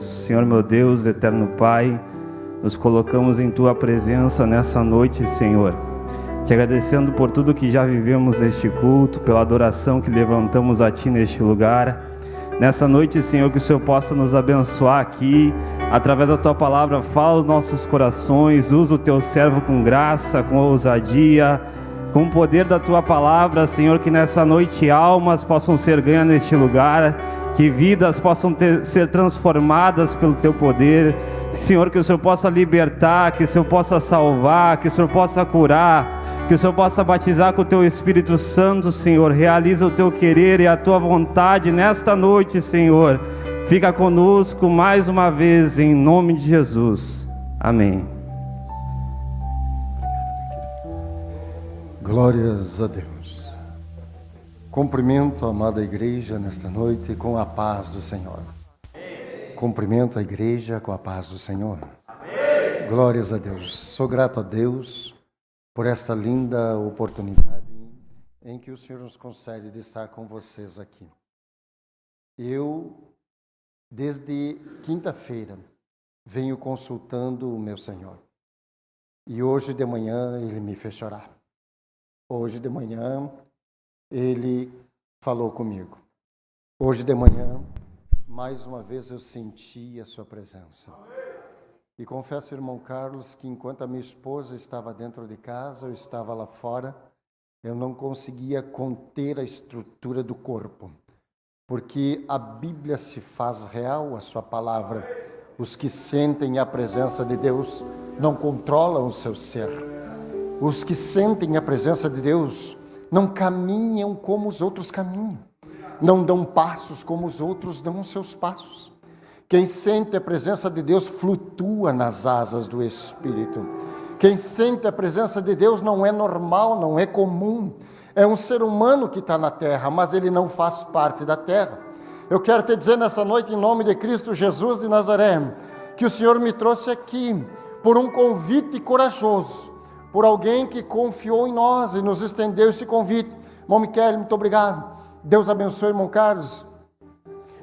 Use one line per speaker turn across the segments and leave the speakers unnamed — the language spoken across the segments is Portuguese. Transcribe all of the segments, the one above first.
Deus. Senhor meu Deus, eterno Pai, nos colocamos em Tua presença nessa noite, Senhor. Te agradecendo por tudo que já vivemos neste culto, pela adoração que levantamos a Ti neste lugar. Nessa noite, Senhor, que o Senhor possa nos abençoar aqui, através da Tua palavra, fala os nossos corações, usa o Teu servo com graça, com ousadia, com o poder da Tua palavra, Senhor, que nessa noite almas possam ser ganhas neste lugar, que vidas possam ser transformadas pelo Teu poder, Senhor, que o Senhor possa libertar, que o Senhor possa salvar, que o Senhor possa curar, que o Senhor possa batizar com o Teu Espírito Santo, Senhor. Realiza o Teu querer e a Tua vontade nesta noite, Senhor. Fica conosco mais uma vez, em nome de Jesus. Amém.
Glórias a Deus. Cumprimento a amada igreja nesta noite com a paz do Senhor. Cumprimento a igreja com a paz do Senhor. Glórias a Deus. Sou grato a Deus por esta linda oportunidade em que o Senhor nos concede de estar com vocês aqui. Eu, desde quinta-feira, venho consultando o meu Senhor. E hoje de manhã Ele me fez chorar. Hoje de manhã Ele falou comigo. Hoje de manhã, mais uma vez eu senti a Sua presença. E confesso, irmão Carlos, que enquanto a minha esposa estava dentro de casa, eu estava lá fora, eu não conseguia conter a estrutura do corpo. Porque a Bíblia se faz real, a Sua palavra. Os que sentem a presença de Deus não controlam o seu ser. Os que sentem a presença de Deus não caminham como os outros caminham. Não dão passos como os outros dão os seus passos. Quem sente a presença de Deus flutua nas asas do Espírito. Quem sente a presença de Deus não é normal, não é comum. É um ser humano que está na terra, mas ele não faz parte da terra. Eu quero te dizer nessa noite, em nome de Cristo Jesus de Nazaré, que o Senhor me trouxe aqui por um convite corajoso, por alguém que confiou em nós e nos estendeu esse convite. Irmão Miquel, muito obrigado. Deus abençoe, irmão Carlos,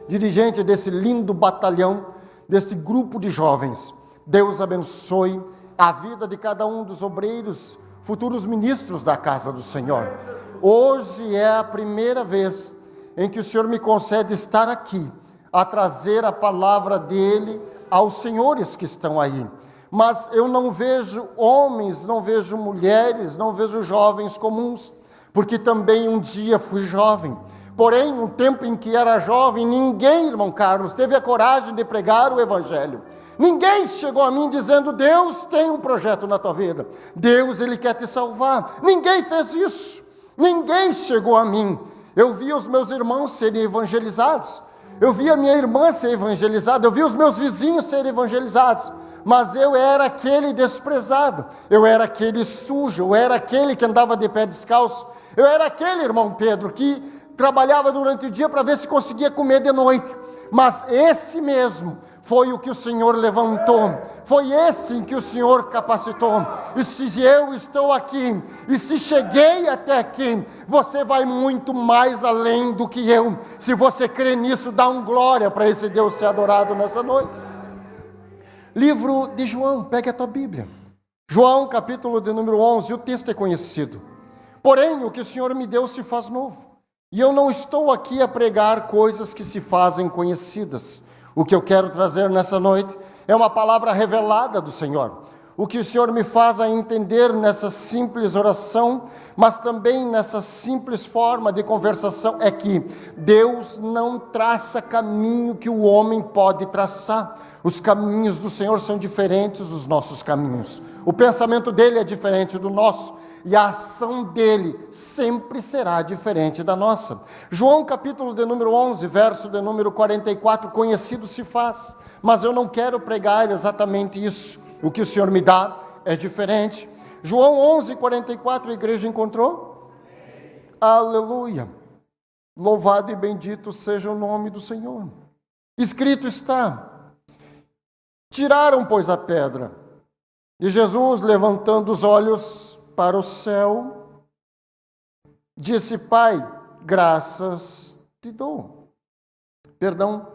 dirigente desse lindo batalhão, deste grupo de jovens. Deus abençoe a vida de cada um dos obreiros, futuros ministros da casa do Senhor. Hoje é a primeira vez em que o Senhor me concede estar aqui, a trazer a palavra dEle aos senhores que estão aí. Mas eu não vejo homens, não vejo mulheres, não vejo jovens comuns, porque também um dia fui jovem. Porém, no tempo em que era jovem, ninguém, irmão Carlos, teve a coragem de pregar o Evangelho. Ninguém chegou a mim dizendo: Deus tem um projeto na tua vida. Deus, Ele quer te salvar. Ninguém fez isso. Ninguém chegou a mim. Eu vi os meus irmãos serem evangelizados. Eu vi a minha irmã ser evangelizada. Eu vi os meus vizinhos serem evangelizados. Mas eu era aquele desprezado. Eu era aquele sujo. Eu era aquele que andava de pé descalço. Eu era aquele, irmão Pedro, que trabalhava durante o dia para ver se conseguia comer de noite. Mas esse mesmo foi o que o Senhor levantou. Foi esse em que o Senhor capacitou. E se eu estou aqui, e se cheguei até aqui, você vai muito mais além do que eu. Se você crê nisso, dá um glória para esse Deus ser adorado nessa noite. Livro de João, pegue a tua Bíblia. João, capítulo de número 11, o texto é conhecido. Porém, o que o Senhor me deu se faz novo. E eu não estou aqui a pregar coisas que se fazem conhecidas. O que eu quero trazer nessa noite é uma palavra revelada do Senhor. O que o Senhor me faz a entender nessa simples oração, mas também nessa simples forma de conversação, é que Deus não traça caminho que o homem pode traçar. Os caminhos do Senhor são diferentes dos nossos caminhos. O pensamento dele é diferente do nosso. E a ação dele sempre será diferente da nossa. João capítulo de número 11, verso de número 44, conhecido se faz. Mas eu não quero pregar exatamente isso. O que o Senhor me dá é diferente. João 11, 44, a igreja encontrou? Aleluia. Louvado e bendito seja o nome do Senhor. Escrito está: tiraram, pois, a pedra. E Jesus, levantando os olhos para o céu, disse: Pai, graças te dou. Perdão,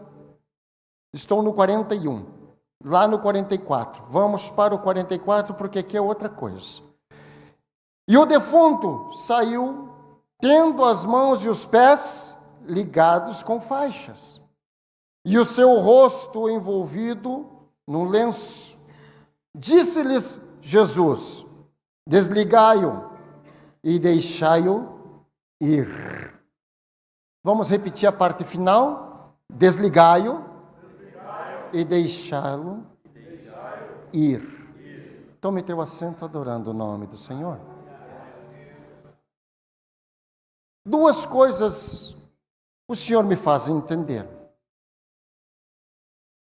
Estou no 41, lá no 44. Vamos para o 44 porque aqui é outra coisa. E o defunto saiu, tendo as mãos e os pés ligados com faixas, e o seu rosto envolvido num lenço. Disse-lhes Jesus: desligai-o e deixai-o ir. Vamos repetir a parte final? Desligai-o e deixá-lo ir. Tome teu assento adorando o nome do Senhor. Duas coisas o Senhor me faz entender.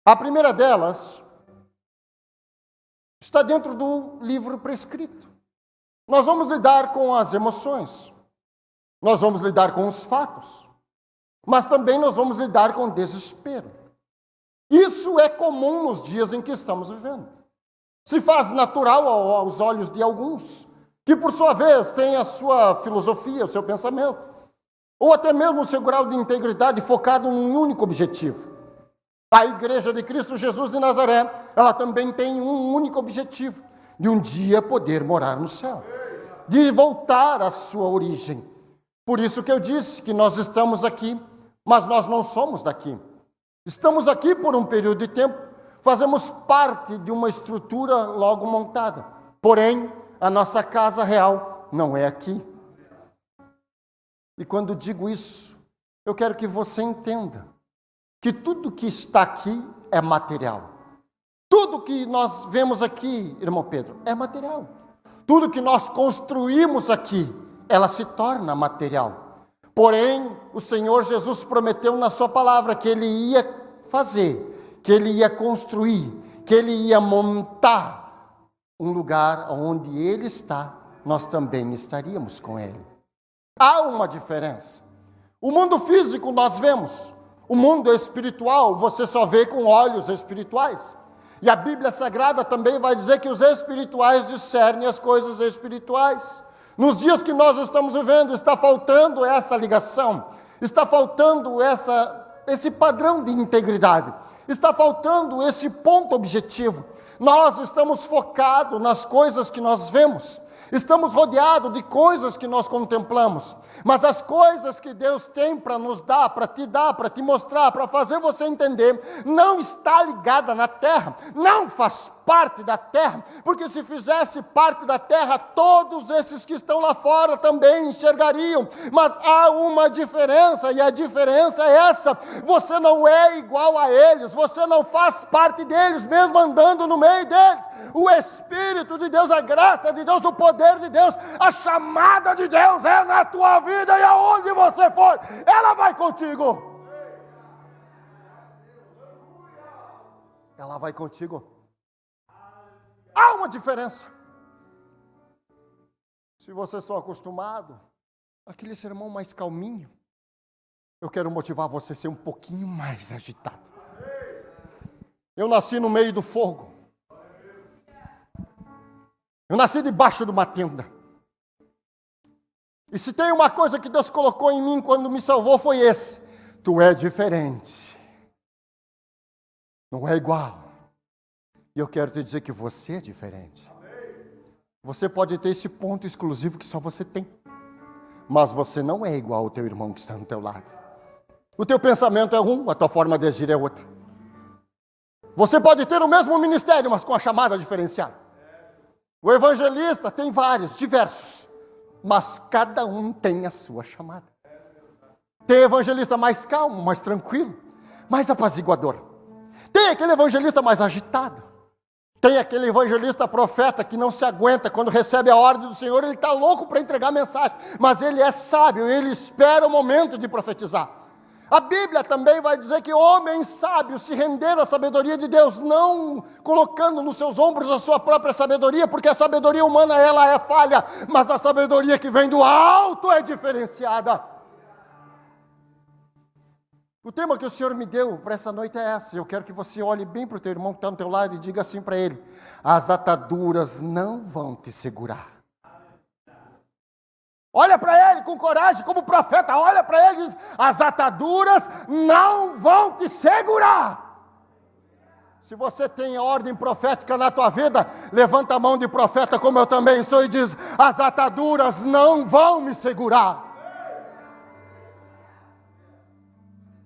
A primeira delas está dentro do livro prescrito. Nós vamos lidar com as emoções, nós vamos lidar com os fatos, mas também nós vamos lidar com o desespero. Isso é comum nos dias em que estamos vivendo. Se faz natural aos olhos de alguns, que por sua vez têm a sua filosofia, o seu pensamento, ou até mesmo o seu grau de integridade focado num único objetivo. A Igreja de Cristo Jesus de Nazaré, ela também tem um único objetivo, de um dia poder morar no céu, de voltar à sua origem. Por isso que eu disse que nós estamos aqui, mas nós não somos daqui. Estamos aqui por um período de tempo, fazemos parte de uma estrutura logo montada. Porém, a nossa casa real não é aqui. E quando digo isso, eu quero que você entenda que tudo que está aqui é material. Tudo que nós vemos aqui, irmão Pedro, é material. Tudo que nós construímos aqui, ela se torna material. Porém, o Senhor Jesus prometeu na sua palavra que Ele ia fazer, que Ele ia construir, que Ele ia montar um lugar onde Ele está, nós também estaríamos com Ele. Há uma diferença. O mundo físico nós vemos, o mundo espiritual você só vê com olhos espirituais. E a Bíblia Sagrada também vai dizer que os espirituais discernem as coisas espirituais. Nos dias que nós estamos vivendo, está faltando essa ligação, está faltando esse padrão de integridade, está faltando esse ponto objetivo. Nós estamos focados nas coisas que nós vemos, estamos rodeados de coisas que nós contemplamos, mas as coisas que Deus tem para nos dar, para te mostrar, para fazer você entender, não está ligada na terra, não faz parte da terra, porque se fizesse parte da terra, todos esses que estão lá fora também enxergariam, mas há uma diferença, e a diferença é essa: você não é igual a eles, você não faz parte deles, mesmo andando no meio deles. O Espírito de Deus, a graça de Deus, o poder de Deus, a chamada de Deus é na tua vida, e aonde você for, ela vai contigo. Ela vai contigo. Há uma diferença. Se vocês estão acostumados àquele sermão mais calminho, eu quero motivar você a ser um pouquinho mais agitado. Eu nasci no meio do fogo. Eu nasci debaixo de uma tenda. E se tem uma coisa que Deus colocou em mim quando me salvou, foi esse: tu é diferente. Não é igual. E eu quero te dizer que você é diferente. Você pode ter esse ponto exclusivo que só você tem, mas você não é igual ao teu irmão que está no teu lado. O teu pensamento é um, a tua forma de agir é outra. Você pode ter o mesmo ministério, mas com a chamada diferenciada. O evangelista tem vários, diversos, mas cada um tem a sua chamada. Tem evangelista mais calmo, mais tranquilo, mais apaziguador. Tem aquele evangelista mais agitado. Tem aquele evangelista profeta que não se aguenta quando recebe a ordem do Senhor, ele está louco para entregar a mensagem, mas ele é sábio, ele espera o momento de profetizar. A Bíblia também vai dizer que homens sábios se renderam à sabedoria de Deus, não colocando nos seus ombros a sua própria sabedoria, porque a sabedoria humana ela é falha, mas a sabedoria que vem do alto é diferenciada. O tema que o Senhor me deu para essa noite é essa. Eu quero que você olhe bem para o teu irmão que está no teu lado e diga assim para ele: as ataduras não vão te segurar. Olha para ele com coragem, como profeta, olha para ele e diz: as ataduras não vão te segurar. Se você tem a ordem profética na tua vida, levanta a mão de profeta como eu também sou e diz: as ataduras não vão me segurar.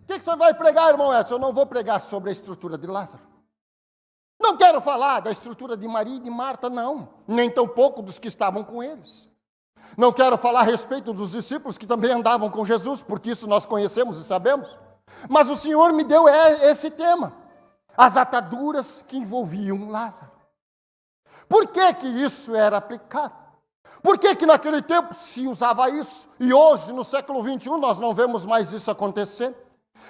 O que você vai pregar, irmão Edson? Eu não vou pregar sobre a estrutura de Lázaro. Não quero falar da estrutura de Maria e de Marta, não. Nem tampouco dos que estavam com eles. Não quero falar a respeito dos discípulos que também andavam com Jesus, porque isso nós conhecemos e sabemos. Mas o Senhor me deu esse tema. As ataduras que envolviam Lázaro. Por que que isso era aplicado? Por que que naquele tempo se usava isso? E hoje, no século 21, nós não vemos mais isso acontecer?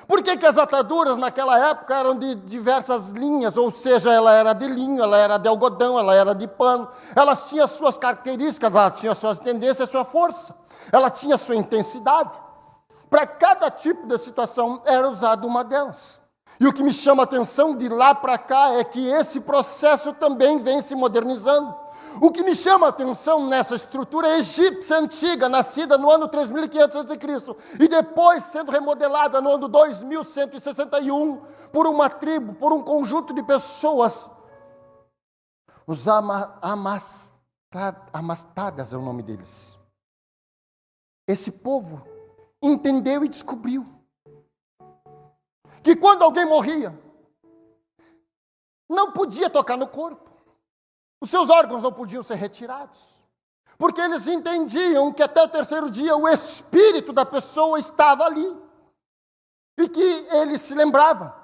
Por que que as ataduras naquela época eram de diversas linhas? Ou seja, ela era de linho, ela era de algodão, ela era de pano. Elas tinham suas características, elas tinham suas tendências, sua força. Ela tinha sua intensidade. Para cada tipo de situação era usada uma delas. E o que me chama a atenção de lá para cá é que esse processo também vem se modernizando. O que me chama a atenção nessa estrutura egípcia antiga, nascida no ano 3500 a.C., e depois sendo remodelada no ano 2161 por uma tribo, por um conjunto de pessoas, os Amastadas é o nome deles. Esse povo entendeu e descobriu que quando alguém morria, não podia tocar no corpo. Os seus órgãos não podiam ser retirados. Porque eles entendiam que até o terceiro dia o espírito da pessoa estava ali. E que ele se lembrava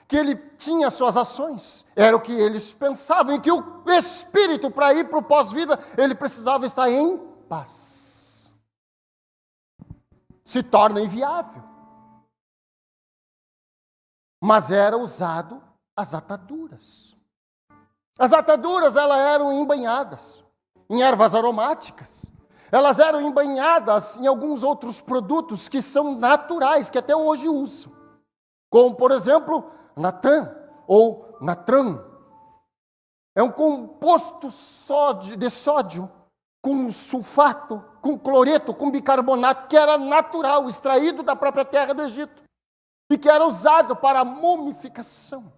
que ele tinha suas ações. Era o que eles pensavam. E que o espírito, para ir para o pós-vida, ele precisava estar em paz. Se torna inviável. Mas era usado as ataduras. As ataduras, elas eram embanhadas em ervas aromáticas. Elas eram embanhadas em alguns outros produtos que são naturais, que até hoje usam. Como, por exemplo, natan ou natran. É um composto de sódio com sulfato, com cloreto, com bicarbonato, que era natural, extraído da própria terra do Egito. E que era usado para a mumificação.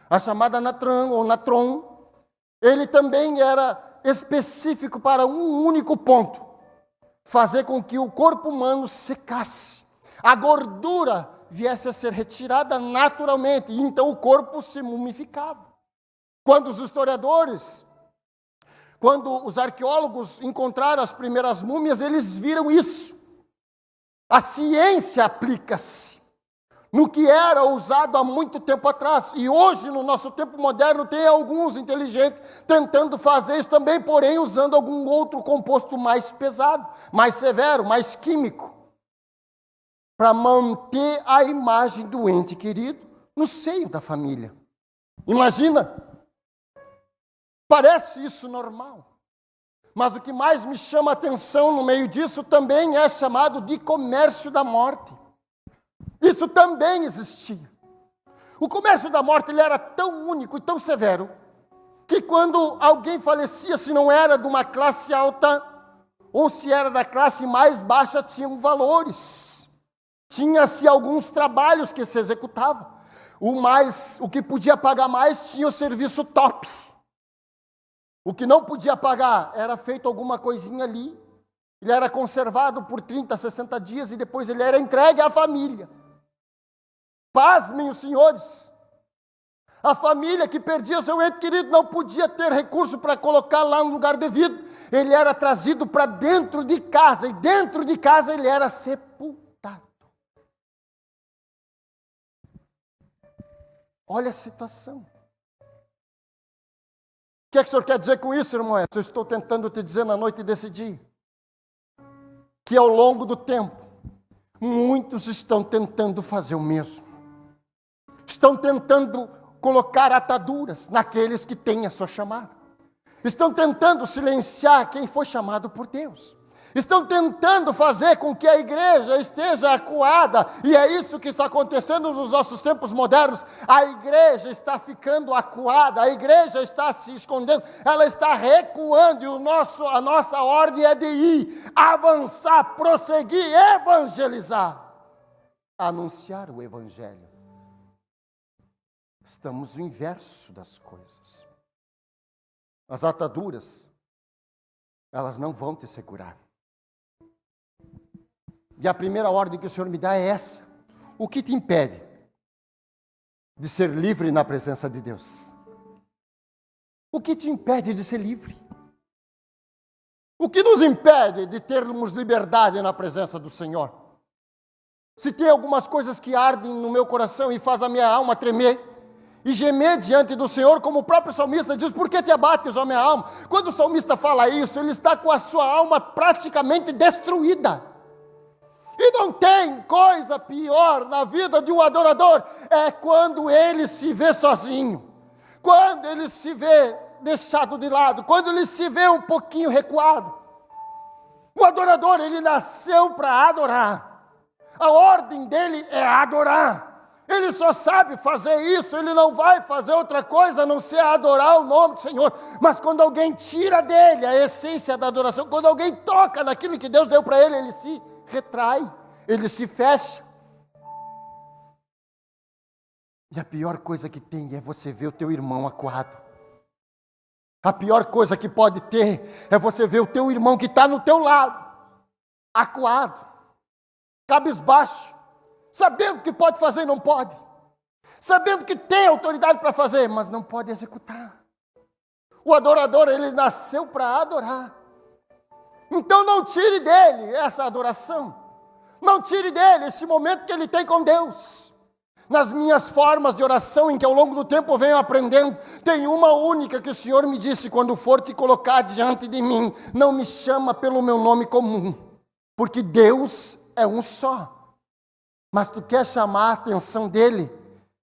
A chamada natran ou natron, ele também era específico para um único ponto: fazer com que o corpo humano secasse. A gordura viesse a ser retirada naturalmente, e então o corpo se mumificava. Quando os historiadores, quando os arqueólogos encontraram as primeiras múmias, eles viram isso. A ciência aplica-se no que era usado há muito tempo atrás. E hoje, no nosso tempo moderno, tem alguns inteligentes tentando fazer isso também, porém usando algum outro composto mais pesado, mais severo, mais químico, para manter a imagem do ente querido no seio da família. Imagina! Parece isso normal. Mas o que mais me chama a atenção no meio disso também é chamado de comércio da morte. Isso também existia. O comércio da morte, ele era tão único e tão severo, que quando alguém falecia, se não era de uma classe alta, ou se era da classe mais baixa, tinham valores. Tinha-se alguns trabalhos que se executavam. O que podia pagar mais tinha o serviço top. O que não podia pagar era feito alguma coisinha ali. Ele era conservado por 30, 60 dias e depois ele era entregue à família. Pasmem os senhores. A família que perdia seu ente querido não podia ter recurso para colocar lá no lugar devido. Ele era trazido para dentro de casa, e dentro de casa ele era sepultado. Olha a situação. O que é que o senhor quer dizer com isso, irmão? Eu estou tentando te dizer na noite desse dia que ao longo do tempo, muitos estão tentando fazer o mesmo. Estão tentando colocar ataduras naqueles que têm a sua chamada. Estão tentando silenciar quem foi chamado por Deus. Estão tentando fazer com que a igreja esteja acuada, e é isso que está acontecendo nos nossos tempos modernos. A igreja está ficando acuada, a igreja está se escondendo, ela está recuando, e a nossa ordem é de ir, avançar, prosseguir, evangelizar, anunciar o evangelho. Estamos no inverso das coisas. As ataduras, elas não vão te segurar. E a primeira ordem que o Senhor me dá é essa. O que te impede de ser livre na presença de Deus? O que te impede de ser livre? O que nos impede de termos liberdade na presença do Senhor? Se tem algumas coisas que ardem no meu coração e faz a minha alma tremer e gemer diante do Senhor, como o próprio salmista diz, por que te abates, ó minha alma? Quando o salmista fala isso, ele está com a sua alma praticamente destruída. E não tem coisa pior na vida de um adorador, é quando ele se vê sozinho, quando ele se vê deixado de lado, quando ele se vê um pouquinho recuado. O adorador, ele nasceu para adorar, a ordem dele é adorar, ele só sabe fazer isso, ele não vai fazer outra coisa a não ser adorar o nome do Senhor. Mas quando alguém tira dele a essência da adoração, quando alguém toca naquilo que Deus deu para ele, ele se retrai, ele se fecha. E a pior coisa que tem é você ver o teu irmão acuado. A pior coisa que pode ter é você ver o teu irmão que está no teu lado, acuado, cabisbaixo, sabendo que pode fazer e não pode, sabendo que tem autoridade para fazer, mas não pode executar. O adorador, ele nasceu para adorar. Então não tire dele essa adoração. Não tire dele esse momento que ele tem com Deus. Nas minhas formas de oração, em que ao longo do tempo eu venho aprendendo, tem uma única que o Senhor me disse: quando for te colocar diante de mim, não me chama pelo meu nome comum, porque Deus é um só. Mas tu quer chamar a atenção dele?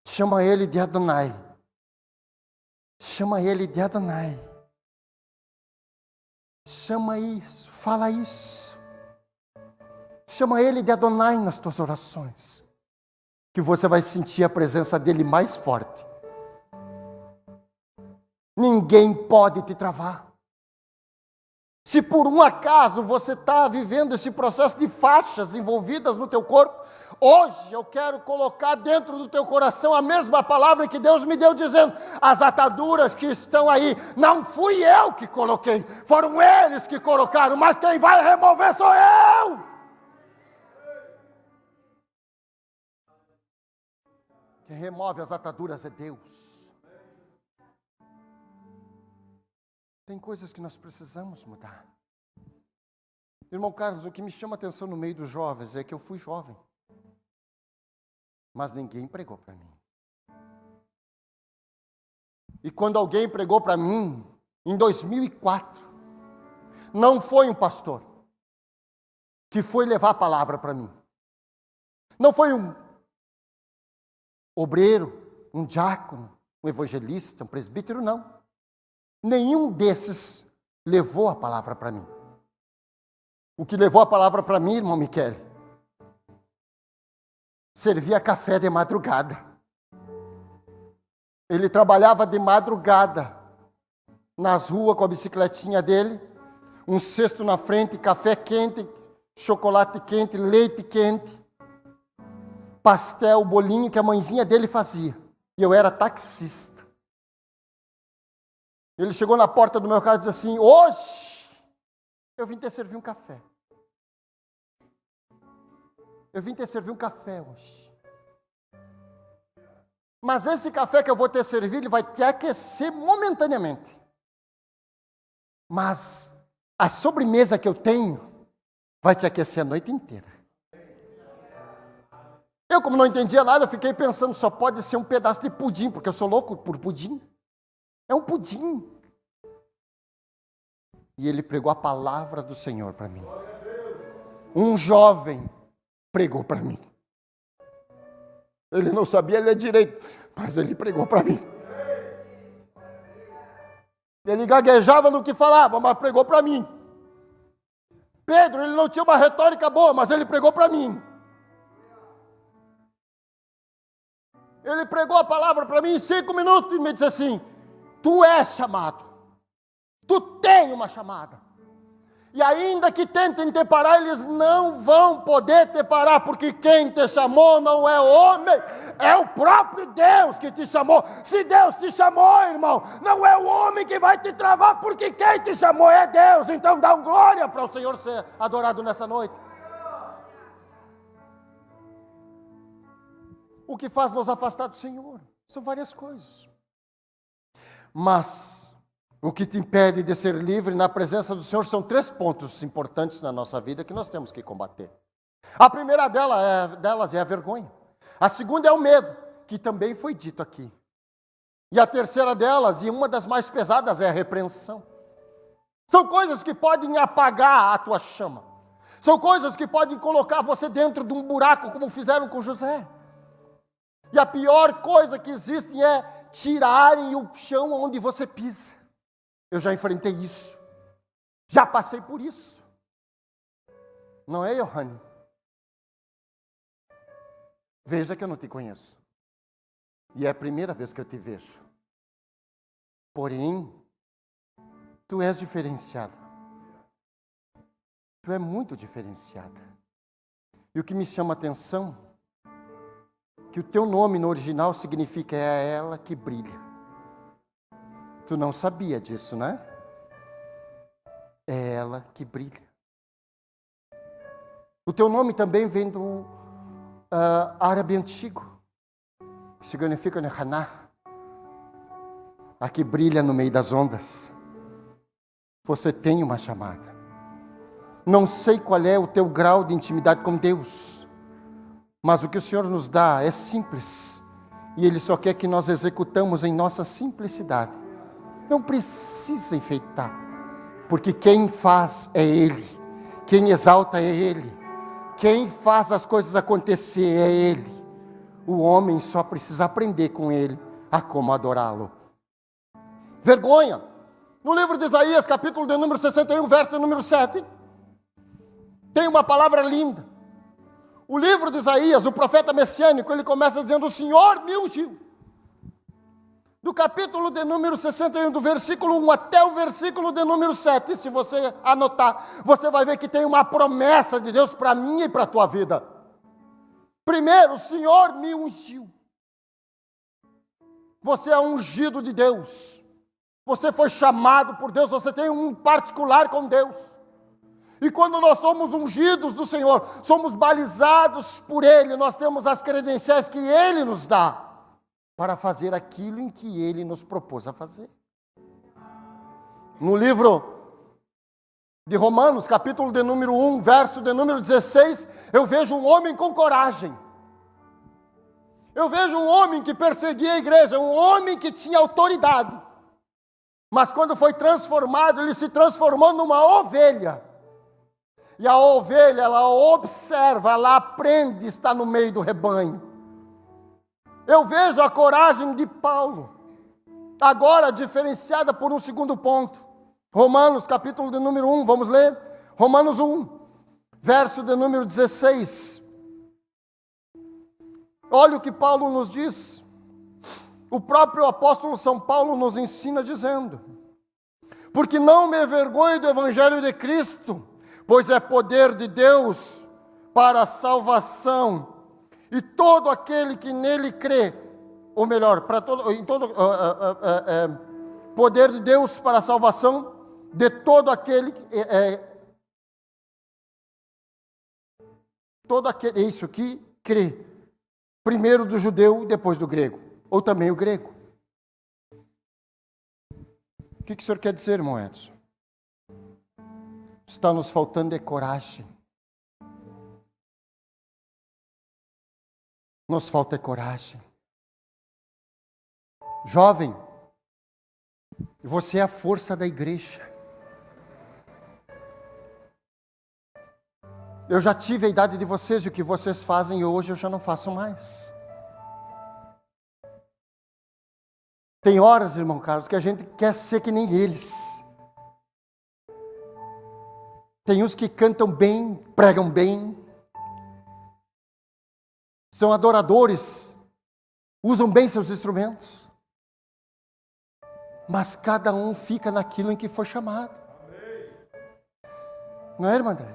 Chama ele de Adonai. Chama ele de Adonai. Chama isso, fala isso. Chama ele de Adonai nas tuas orações, que você vai sentir a presença dele mais forte. Ninguém pode te travar. Se por um acaso você está vivendo esse processo de faixas envolvidas no teu corpo, hoje eu quero colocar dentro do teu coração a mesma palavra que Deus me deu, dizendo: as ataduras que estão aí, não fui eu que coloquei, foram eles que colocaram, mas quem vai remover sou eu. Quem remove as ataduras é Deus. Tem coisas que nós precisamos mudar. Irmão Carlos, o que me chama a atenção no meio dos jovens é que eu fui jovem, mas ninguém pregou para mim. E quando alguém pregou para mim, em 2004, não foi um pastor que foi levar a palavra para mim. Não foi um obreiro, um diácono, um evangelista, um presbítero, não. Nenhum desses levou a palavra para mim. O que levou a palavra para mim, irmão Michele, servia café de madrugada. Ele trabalhava de madrugada nas ruas com a bicicletinha dele, um cesto na frente, café quente, chocolate quente, leite quente, pastel, bolinho que a mãezinha dele fazia. E eu era taxista. Ele chegou na porta do meu carro e disse assim: hoje eu vim te servir um café. Eu vim te servir um café hoje. Mas esse café que eu vou te servir, ele vai te aquecer momentaneamente. Mas a sobremesa que eu tenho vai te aquecer a noite inteira. Eu, como não entendia nada, eu fiquei pensando, só pode ser um pedaço de pudim, porque eu sou louco por pudim. É um pudim. E ele pregou a palavra do Senhor para mim. Um jovem pregou para mim. Ele não sabia ler direito, mas ele pregou para mim. Ele gaguejava no que falava, mas pregou para mim. Pedro, ele não tinha uma retórica boa, mas ele pregou para mim. Ele pregou a palavra para mim em 5 minutos e me disse assim: tu és chamado, tu tens uma chamada. E ainda que tentem te parar, eles não vão poder te parar, porque quem te chamou não é homem, é o próprio Deus que te chamou. Se Deus te chamou, irmão, não é o homem que vai te travar, porque quem te chamou é Deus. Então dá um glória para o Senhor ser adorado nessa noite. O que faz nos afastar do Senhor? São várias coisas. Mas o que te impede de ser livre na presença do Senhor são 3 pontos importantes na nossa vida que nós temos que combater. A primeira delas é a vergonha. A segunda é o medo, que também foi dito aqui. E a terceira delas, e uma das mais pesadas, é a repreensão. São coisas que podem apagar a tua chama. São coisas que podem colocar você dentro de um buraco, como fizeram com José. E a pior coisa que existe é tirarem o chão onde você pisa. Eu já enfrentei isso. Já passei por isso. Não é, Johanny? Veja que eu não te conheço. E é a primeira vez que eu te vejo. Porém, tu és diferenciada. Tu é muito diferenciada. E o que me chama a atenção, que o teu nome no original significa é ela que brilha. Tu não sabia disso, né? É ela que brilha. O teu nome também vem do árabe antigo. Significa Nehaná. A que brilha no meio das ondas. Você tem uma chamada. Não sei qual é o teu grau de intimidade com Deus. Mas o que o Senhor nos dá é simples. E Ele só quer que nós executamos em nossa simplicidade. Não precisa enfeitar, porque quem faz é Ele, quem exalta é Ele, quem faz as coisas acontecer é Ele. O homem só precisa aprender com Ele a como adorá-lo. Vergonha. No livro de Isaías, capítulo de número 61, verso número 7, tem uma palavra linda. O livro de Isaías, o profeta messiânico, ele começa dizendo: o Senhor me ungiu. Do capítulo de número 61, do versículo 1 até o versículo de número 7, se você anotar, você vai ver que tem uma promessa de Deus para mim e para a tua vida. Primeiro, o Senhor me ungiu. Você é ungido de Deus. Você foi chamado por Deus, você tem um particular com Deus. E quando nós somos ungidos do Senhor, somos balizados por Ele, nós temos as credenciais que Ele nos dá para fazer aquilo em que Ele nos propôs a fazer. No livro de Romanos, capítulo de número 1, verso de número 16, eu vejo um homem com coragem. Eu vejo um homem que perseguia a igreja, um homem que tinha autoridade. Mas quando foi transformado, ele se transformou numa ovelha. E a ovelha, ela observa, ela aprende, está no meio do rebanho. Eu vejo a coragem de Paulo, agora diferenciada por um segundo ponto. Romanos, capítulo de número 1, vamos ler? Romanos 1, verso de número 16. Olha o que Paulo nos diz. O próprio apóstolo São Paulo nos ensina dizendo: porque não me envergonho do evangelho de Cristo, pois é poder de Deus para a salvação, e todo aquele que nele crê, ou melhor, poder de Deus para a salvação de todo aquele isso que crê, primeiro do judeu, depois do grego, ou também o grego. O que o senhor quer dizer, irmão Edson? Está nos faltando coragem. Nos falta coragem. Jovem, você é a força da igreja. Eu já tive a idade de vocês e o que vocês fazem hoje eu já não faço mais. Tem horas, irmão Carlos, que a gente quer ser que nem eles. Tem uns que cantam bem, pregam bem, são adoradores, usam bem seus instrumentos, mas cada um fica naquilo em que foi chamado. Não é, irmã André?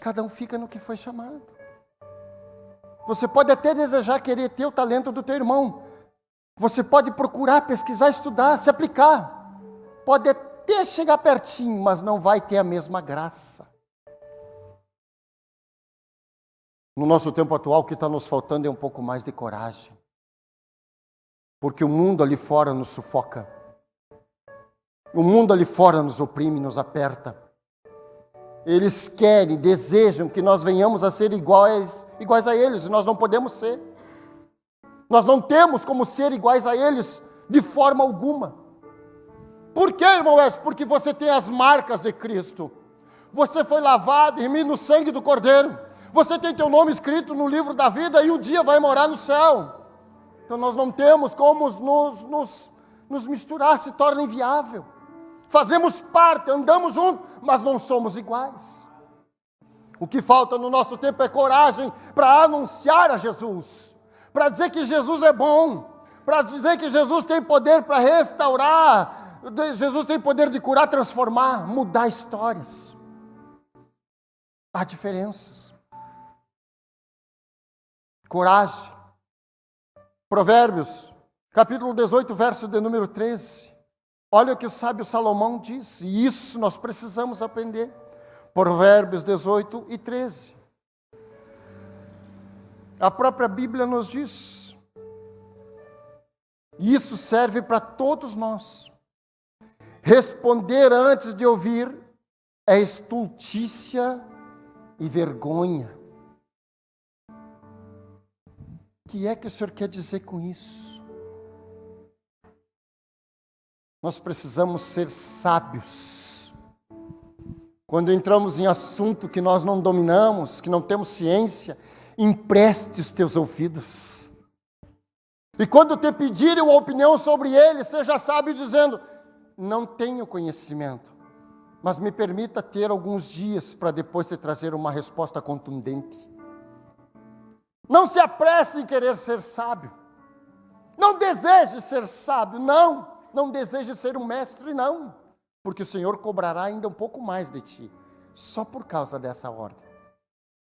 Cada um fica no que foi chamado. Você pode até desejar querer ter o talento do teu irmão. Você pode procurar, pesquisar, estudar, se aplicar. Pode até chegar pertinho, mas não vai ter a mesma graça. No nosso tempo atual, o que está nos faltando é um pouco mais de coragem. Porque o mundo ali fora nos sufoca. O mundo ali fora nos oprime, nos aperta. Eles querem, desejam que nós venhamos a ser iguais a eles, e nós não podemos ser. Nós não temos como ser iguais a eles de forma alguma. Por quê, irmão Edson? Porque você tem as marcas de Cristo. Você foi lavado e remido no sangue do Cordeiro. Você tem teu nome escrito no livro da vida e um dia vai morar no céu. Então nós não temos como nos misturar, se torna inviável. Fazemos parte, andamos juntos, mas não somos iguais. O que falta no nosso tempo é coragem para anunciar a Jesus, para dizer que Jesus é bom, para dizer que Jesus tem poder para restaurar, Jesus tem poder de curar, transformar, mudar histórias. Há diferenças. Coragem. Provérbios, capítulo 18, verso de número 13. Olha o que o sábio Salomão diz, e isso nós precisamos aprender. Provérbios 18 e 13. A própria Bíblia nos diz. E isso serve para todos nós. Responder antes de ouvir é estultícia e vergonha. O que é que o Senhor quer dizer com isso? Nós precisamos ser sábios. Quando entramos em assunto que nós não dominamos, que não temos ciência, empreste os teus ouvidos. E quando te pedirem uma opinião sobre ele, seja sábio dizendo, não tenho conhecimento, mas me permita ter alguns dias para depois te trazer uma resposta contundente. Não se apresse em querer ser sábio. Não deseje ser sábio, não. Não deseje ser um mestre, não. Porque o Senhor cobrará ainda um pouco mais de ti. Só por causa dessa ordem.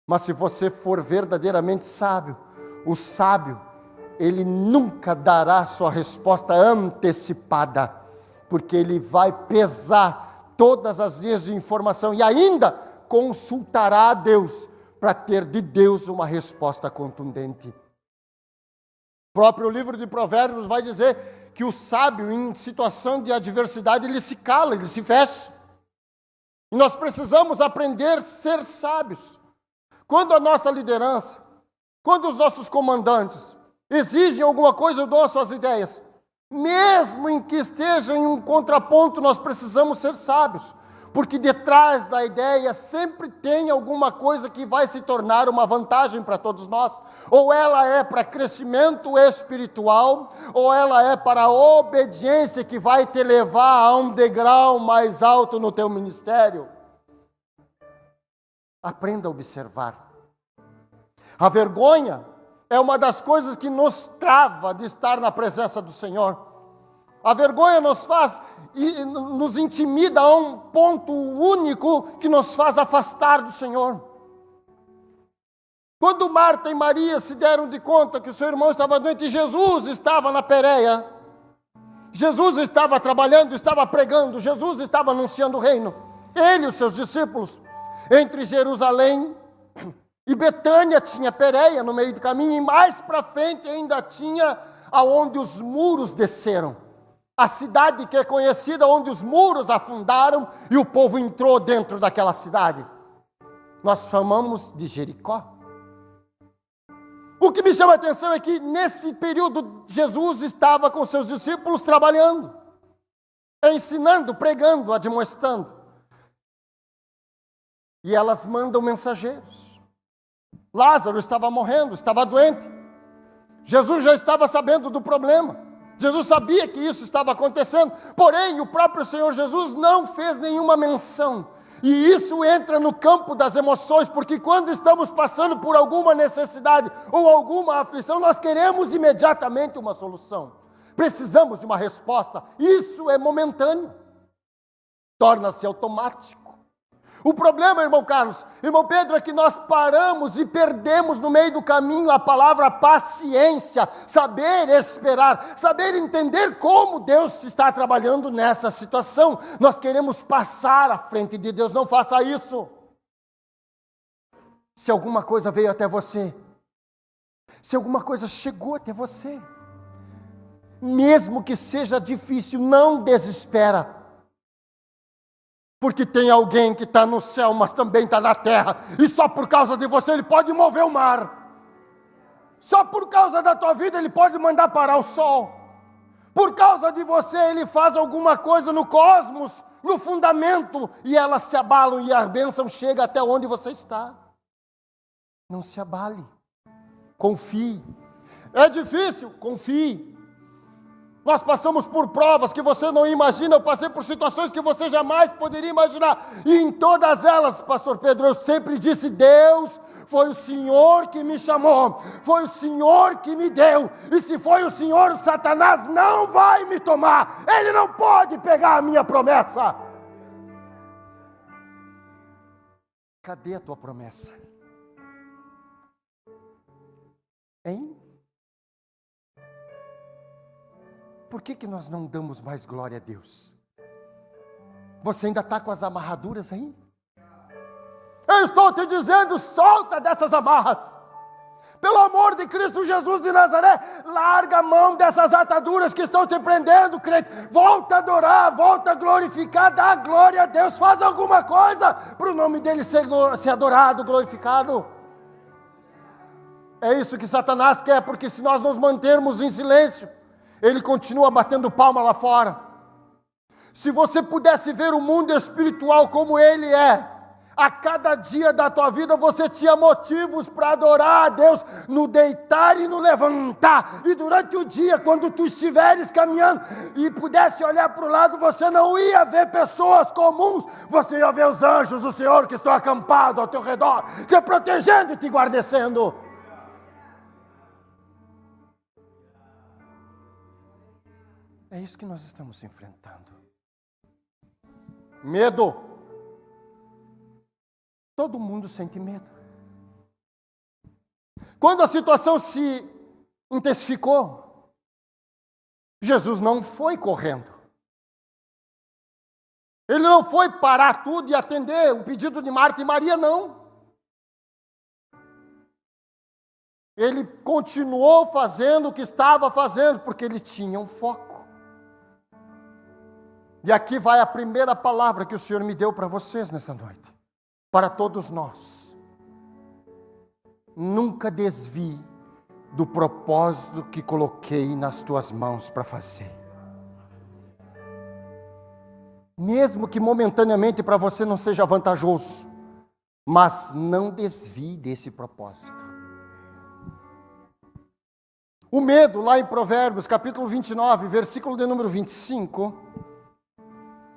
Mas se você for verdadeiramente sábio, o sábio, ele nunca dará sua resposta antecipada. Porque ele vai pesar todas as linhas de informação e ainda consultará a Deus para ter de Deus uma resposta contundente. O próprio livro de Provérbios vai dizer que o sábio, em situação de adversidade, ele se cala, ele se fecha. E nós precisamos aprender a ser sábios. Quando a nossa liderança, quando os nossos comandantes exigem alguma coisa, eu dou as suas ideias. Mesmo em que estejam em um contraponto, nós precisamos ser sábios. Porque detrás da ideia sempre tem alguma coisa que vai se tornar uma vantagem para todos nós. Ou ela é para crescimento espiritual, ou ela é para a obediência que vai te levar a um degrau mais alto no teu ministério. Aprenda a observar. A vergonha é uma das coisas que nos trava de estar na presença do Senhor. A vergonha nos faz e nos intimida a um ponto único que nos faz afastar do Senhor. Quando Marta e Maria se deram de conta que o seu irmão estava doente e Jesus estava na Pérea, Jesus estava trabalhando, estava pregando, Jesus estava anunciando o reino, ele e os seus discípulos, entre Jerusalém e Betânia tinha Pérea no meio do caminho, e mais para frente ainda tinha aonde os muros desceram. A cidade que é conhecida onde os muros afundaram e o povo entrou dentro daquela cidade. Nós chamamos de Jericó. O que me chama a atenção é que nesse período Jesus estava com seus discípulos trabalhando, ensinando, pregando, admoestando. E elas mandam mensageiros. Lázaro estava morrendo, estava doente. Jesus já estava sabendo do problema. Jesus sabia que isso estava acontecendo, porém o próprio Senhor Jesus não fez nenhuma menção. E isso entra no campo das emoções, porque quando estamos passando por alguma necessidade ou alguma aflição, nós queremos imediatamente uma solução. Precisamos de uma resposta. Isso é momentâneo. Torna-se automático. O problema, irmão Carlos, irmão Pedro, é que nós paramos e perdemos no meio do caminho a palavra paciência, saber esperar, saber entender como Deus está trabalhando nessa situação. Nós queremos passar à frente de Deus, não faça isso. Se alguma coisa veio até você, se alguma coisa chegou até você, mesmo que seja difícil, não desespera. Porque tem alguém que está no céu, mas também está na terra. E só por causa de você ele pode mover o mar. Só por causa da tua vida ele pode mandar parar o sol. Por causa de você ele faz alguma coisa no cosmos, no fundamento, e elas se abalam e a bênção chega até onde você está. Não se abale. Confie. É difícil? Confie. Nós passamos por provas que você não imagina, eu passei por situações que você jamais poderia imaginar. E em todas elas, pastor Pedro, eu sempre disse, Deus, foi o Senhor que me chamou, foi o Senhor que me deu. E se foi o Senhor, Satanás não vai me tomar. Ele não pode pegar a minha promessa. Cadê a tua promessa? Hein? Por que nós não damos mais glória a Deus? Você ainda está com as amarraduras aí? Eu estou te dizendo, solta dessas amarras. Pelo amor de Cristo Jesus de Nazaré, larga a mão dessas ataduras que estão te prendendo, crente. Volta a adorar, volta a glorificar, dá glória a Deus. Faz alguma coisa para o nome dele ser adorado, glorificado. É isso que Satanás quer, porque se nós nos mantermos em silêncio, ele continua batendo palma lá fora. Se você pudesse ver o mundo espiritual como ele é, a cada dia da tua vida você tinha motivos para adorar a Deus no deitar e no levantar. E durante o dia, quando tu estiveres caminhando e pudesse olhar para o lado, você não ia ver pessoas comuns, você ia ver os anjos do Senhor que estão acampados ao teu redor, te protegendo e te guardecendo. É isso que nós estamos enfrentando. Medo. Todo mundo sente medo. Quando a situação se intensificou, Jesus não foi correndo. Ele não foi parar tudo e atender o pedido de Marta e Maria, não. Ele continuou fazendo o que estava fazendo, porque ele tinha um foco. E aqui vai a primeira palavra que o Senhor me deu para vocês nessa noite. Para todos nós. Nunca desvie do propósito que coloquei nas tuas mãos para fazer. Mesmo que momentaneamente para você não seja vantajoso, mas não desvie desse propósito. O medo, lá em Provérbios, capítulo 29, versículo de número 25...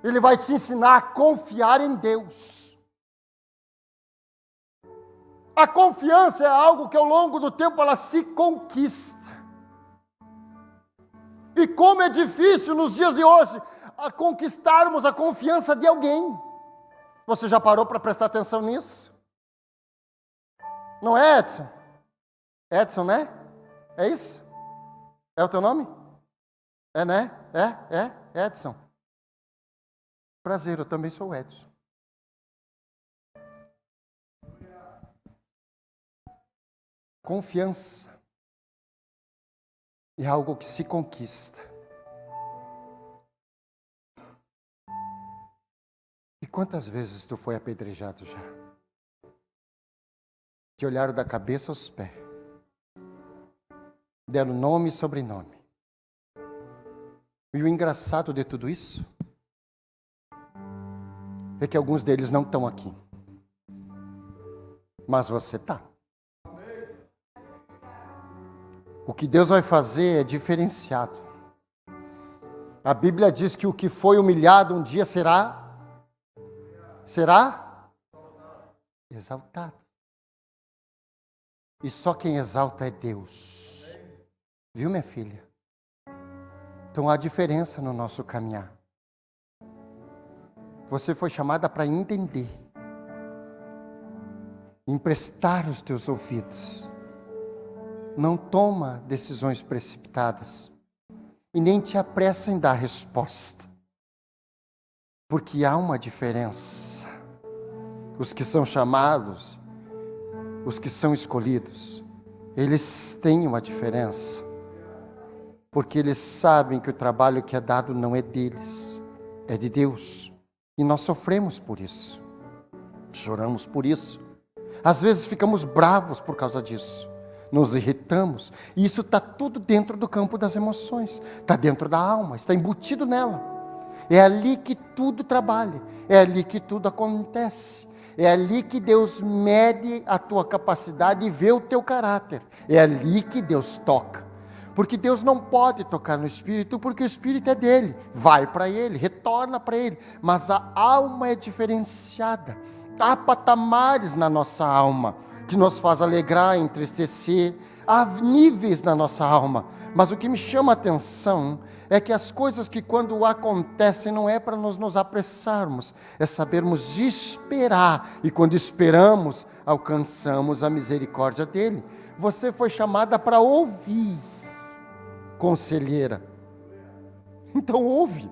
ele vai te ensinar a confiar em Deus. A confiança é algo que ao longo do tempo ela se conquista. E como é difícil nos dias de hoje a conquistarmos a confiança de alguém. Você já parou para prestar atenção nisso? Não é, Edson? Edson, né? É isso? É o teu nome? É, né? É, Edson. Prazer, eu também sou o Edson. Confiança é algo que se conquista. E quantas vezes tu foi apedrejado já? Te olharam da cabeça aos pés. Deram nome e sobrenome. E o engraçado de tudo isso é que alguns deles não estão aqui. Mas você está. O que Deus vai fazer é diferenciado. A Bíblia diz que o que foi humilhado um dia será exaltado. E só quem exalta é Deus. Viu, minha filha? Então há diferença no nosso caminhar. Você foi chamada para entender emprestar os teus ouvidos. Não toma decisões precipitadas e nem te apressa em dar resposta, porque há uma diferença. Os que são chamados, os que são escolhidos, eles têm uma diferença, porque eles sabem que o trabalho que é dado não é deles, é de Deus. E nós sofremos por isso, choramos por isso, às vezes ficamos bravos por causa disso, nos irritamos, e isso está tudo dentro do campo das emoções, está dentro da alma, está embutido nela. É ali que tudo trabalha, é ali que tudo acontece, é ali que Deus mede a tua capacidade e vê o teu caráter, é ali que Deus toca. Porque Deus não pode tocar no Espírito, porque o Espírito é dele, vai para ele, retorna para ele, mas a alma é diferenciada. Há patamares na nossa alma, que nos faz alegrar, entristecer, há níveis na nossa alma, mas o que me chama a atenção é que as coisas que quando acontecem não é para nos apressarmos, é sabermos esperar, e quando esperamos, alcançamos a misericórdia dele. Você foi chamada para ouvir, conselheira, então ouve,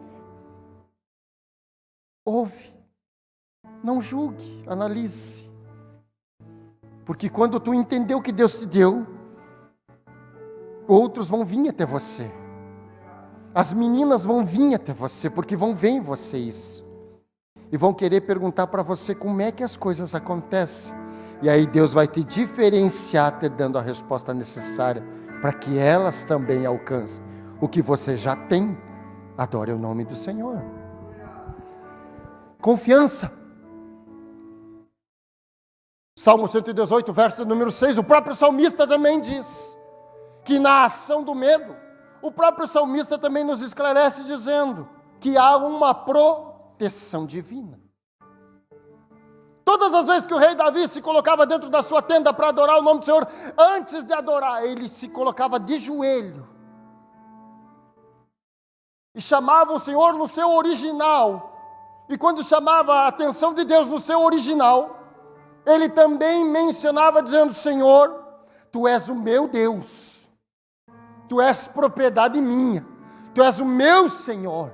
não julgue, analise, porque quando tu entendeu o que Deus te deu, outros vão vir até você, as meninas vão vir até você, porque vão ver em você isso, e vão querer perguntar para você como é que as coisas acontecem, e aí Deus vai te diferenciar, te dando a resposta necessária, para que elas também alcancem o que você já tem. Adore o nome do Senhor. Confiança. Salmo 118, verso número 6, o próprio salmista também diz que na ação do medo, o próprio salmista também nos esclarece dizendo que há uma proteção divina. Todas as vezes que o rei Davi se colocava dentro da sua tenda para adorar o nome do Senhor, antes de adorar, ele se colocava de joelho e chamava o Senhor no seu original. E quando chamava a atenção de Deus no seu original, ele também mencionava dizendo: Senhor, Tu és o meu Deus, Tu és propriedade minha, Tu és o meu Senhor.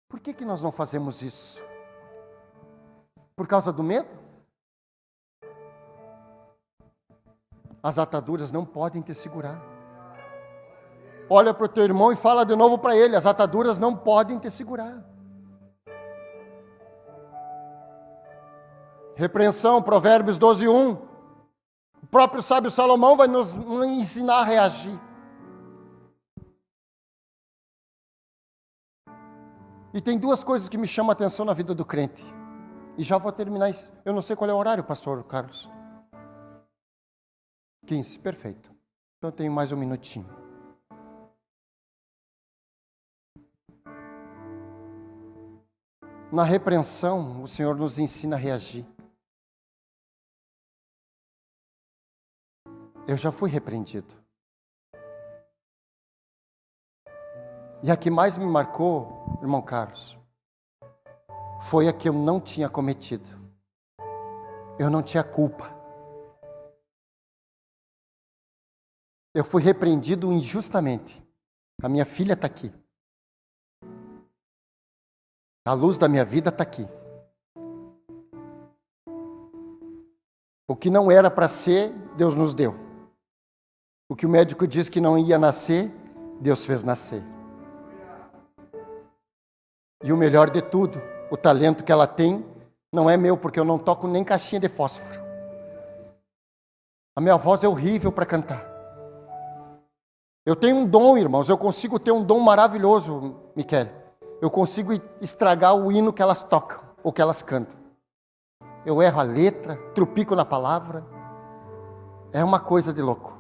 Por que nós não fazemos isso? Por causa do medo? As ataduras não podem te segurar. Olha para o teu irmão e fala de novo para ele: as ataduras não podem te segurar. Repreensão, Provérbios 12:1. O próprio sábio Salomão vai nos ensinar a reagir. E tem duas coisas que me chamam a atenção na vida do crente. E já vou terminar isso. Eu não sei qual é o horário, pastor Carlos. 15, perfeito. Então eu tenho mais um minutinho. Na repreensão, o Senhor nos ensina a reagir. Eu já fui repreendido. E a que mais me marcou, irmão Carlos, foi a que eu não tinha cometido. Eu não tinha culpa. Eu fui repreendido injustamente. A minha filha está aqui. A luz da minha vida está aqui. O que não era para ser, Deus nos deu. O que o médico disse que não ia nascer, Deus fez nascer. E o melhor de tudo, o talento que ela tem não é meu, porque eu não toco nem caixinha de fósforo. A minha voz é horrível para cantar. Eu tenho um dom, irmãos, eu consigo ter um dom maravilhoso, Miquele. Eu consigo estragar o hino que elas tocam, ou que elas cantam. Eu erro a letra, trupico na palavra. É uma coisa de louco.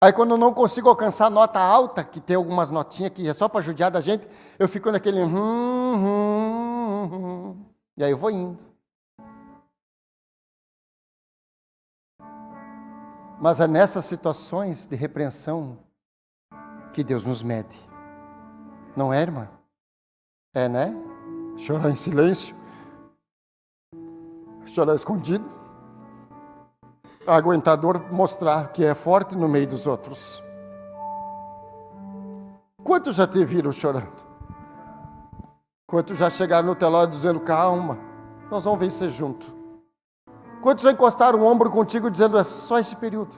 Aí quando eu não consigo alcançar a nota alta, que tem algumas notinhas que é só para judiar da gente, eu fico naquele e aí eu vou indo. Mas é nessas situações de repreensão que Deus nos mede. Não é, irmã? É, né? Chorar em silêncio. chorar escondido, aguentador mostrar que é forte no meio dos outros. Quantos já te viram chorando? Quantos já chegaram no telão dizendo, calma, nós vamos vencer junto? Quantos já encostaram o ombro contigo dizendo, é só esse período?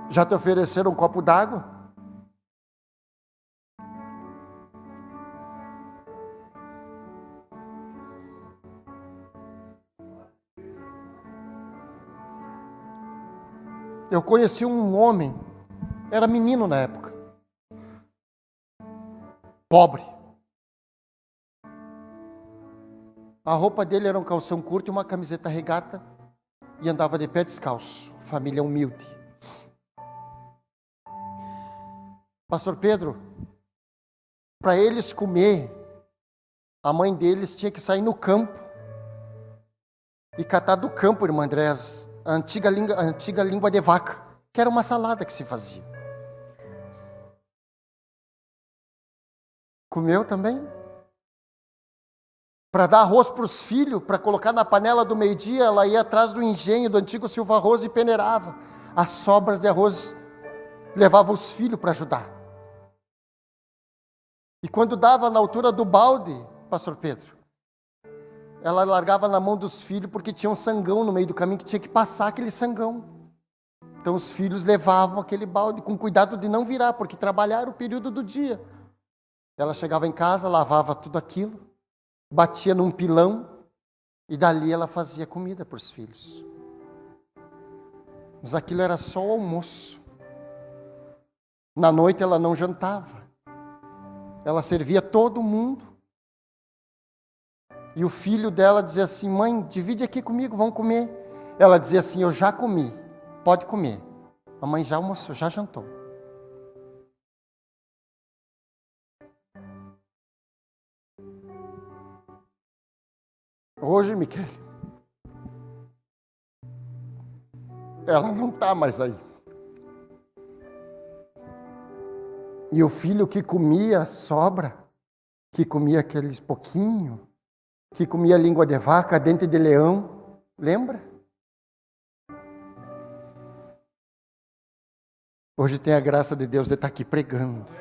Já te ofereceram um copo d'água? Eu conheci um homem, era menino na época, pobre. A roupa dele era um calção curto e uma camiseta regata e andava de pé descalço, família humilde. Pastor Pedro, para eles comer, a mãe deles tinha que sair no campo e catar do campo, irmã Andrés, a antiga língua de vaca, que era uma salada que se fazia. Comeu também? Para dar arroz para os filhos, para colocar na panela do meio-dia, ela ia atrás do engenho do antigo Silva Arroz e peneirava. As sobras de arroz levava os filhos para ajudar. E quando dava na altura do balde, pastor Pedro, ela largava na mão dos filhos porque tinha um sangão no meio do caminho que tinha que passar aquele sangão. Então os filhos levavam aquele balde com cuidado de não virar, porque trabalhar era o período do dia. Ela chegava em casa, lavava tudo aquilo, batia num pilão e dali ela fazia comida para os filhos. Mas aquilo era só o almoço. Na noite ela não jantava. Ela servia todo mundo. E o filho dela dizia assim, mãe, divide aqui comigo, vamos comer. Ela dizia assim, eu já comi, pode comer. A mãe já almoçou, já jantou. Hoje, Miquele, ela não está mais aí. E o filho que comia sobra, que comia aqueles pouquinho, que comia língua de vaca, dente de leão, lembra? Hoje tem a graça de Deus de estar aqui pregando.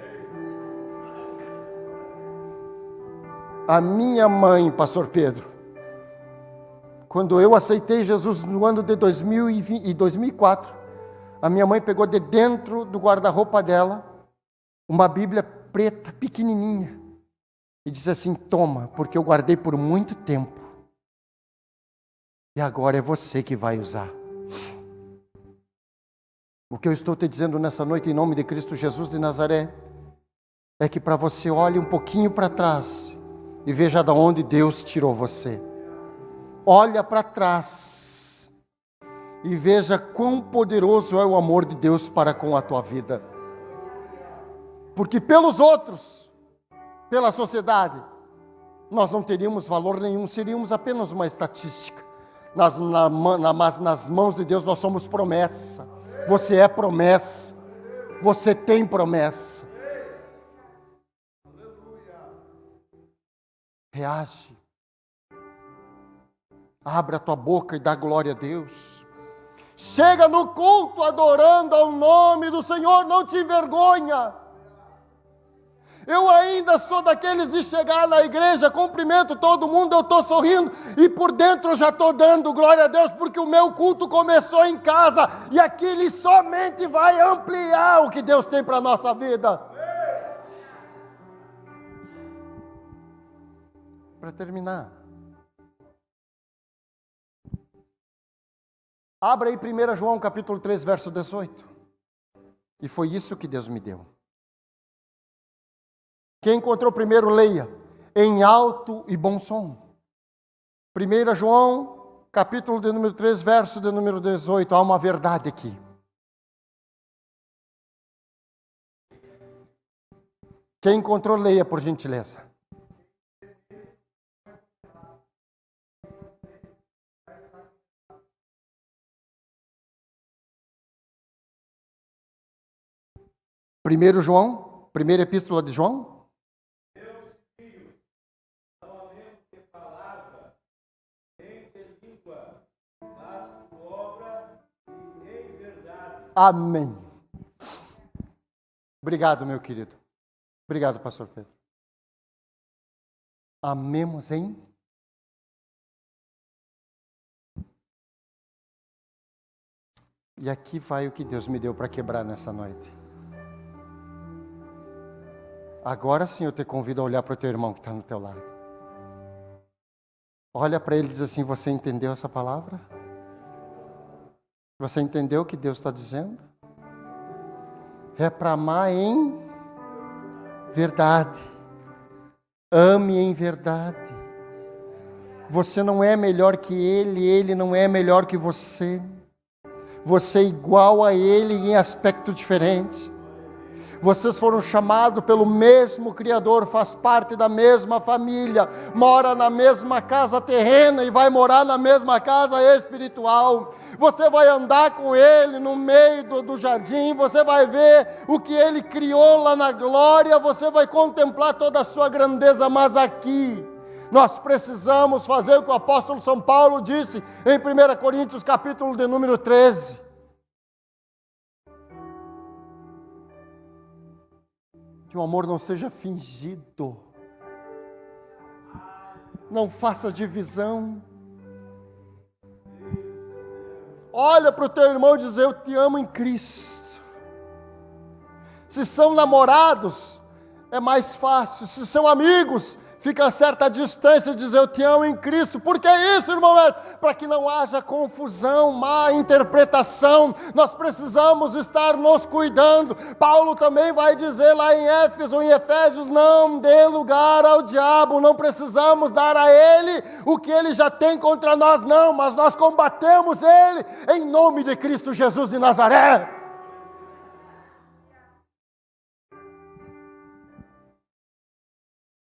A minha mãe, pastor Pedro, quando eu aceitei Jesus no ano de 2004, a minha mãe pegou de dentro do guarda-roupa dela uma Bíblia preta, pequenininha, e disse assim, toma, porque eu guardei por muito tempo, e agora é você que vai usar. O que eu estou te dizendo nessa noite, em nome de Cristo Jesus de Nazaré, é que para você olhe um pouquinho para trás, e veja de onde Deus tirou você. Olha para trás, e veja quão poderoso é o amor de Deus para com a tua vida. Porque pelos outros, pela sociedade, nós não teríamos valor nenhum, seríamos apenas uma estatística. Mas nas mãos de Deus nós somos promessa. Você é promessa. Você tem promessa. Reage. Abre a tua boca e dá glória a Deus. Chega no culto adorando ao nome do Senhor, não te envergonha. Eu ainda sou daqueles de chegar na igreja, cumprimento todo mundo, eu estou sorrindo e por dentro eu já estou dando glória a Deus, porque o meu culto começou em casa e aquele somente vai ampliar o que Deus tem para a nossa vida. Para terminar, abra aí 1 João capítulo 3, verso 18. E foi isso que Deus me deu. Quem encontrou primeiro, leia, em alto e bom som. 1 João, capítulo de número 3, verso de número 18. Há uma verdade aqui. Quem encontrou, leia, por gentileza. Primeiro João, primeira epístola de João. Amém. Obrigado, meu querido. Obrigado, pastor Pedro. Amemos em... E aqui vai o que Deus me deu para quebrar nessa noite. Agora sim eu te convido a olhar para o teu irmão que está no teu lado. Olha para ele e diz assim: você entendeu essa palavra? Você entendeu o que Deus está dizendo? É para amar em verdade. Ame em verdade. Você não é melhor que ele não é melhor que você. Você é igual a ele em aspecto diferente. Vocês foram chamados pelo mesmo Criador, faz parte da mesma família, mora na mesma casa terrena e vai morar na mesma casa espiritual. Você vai andar com Ele no meio do jardim, você vai ver o que Ele criou lá na glória, você vai contemplar toda a sua grandeza, mas aqui nós precisamos fazer o que o apóstolo São Paulo disse em 1 Coríntios capítulo de número 13. Que o amor não seja fingido. Não faça divisão. Olha para o teu irmão e diz: eu te amo em Cristo. Se são namorados, é mais fácil. Se são amigos, fica a certa distância e diz: eu te amo em Cristo. Por que isso, irmão? Para que não haja confusão, má interpretação. Nós precisamos estar nos cuidando. Paulo também vai dizer lá em Efésios: não dê lugar ao diabo. Não precisamos dar a ele o que ele já tem contra nós, não. Mas nós combatemos ele em nome de Cristo Jesus de Nazaré.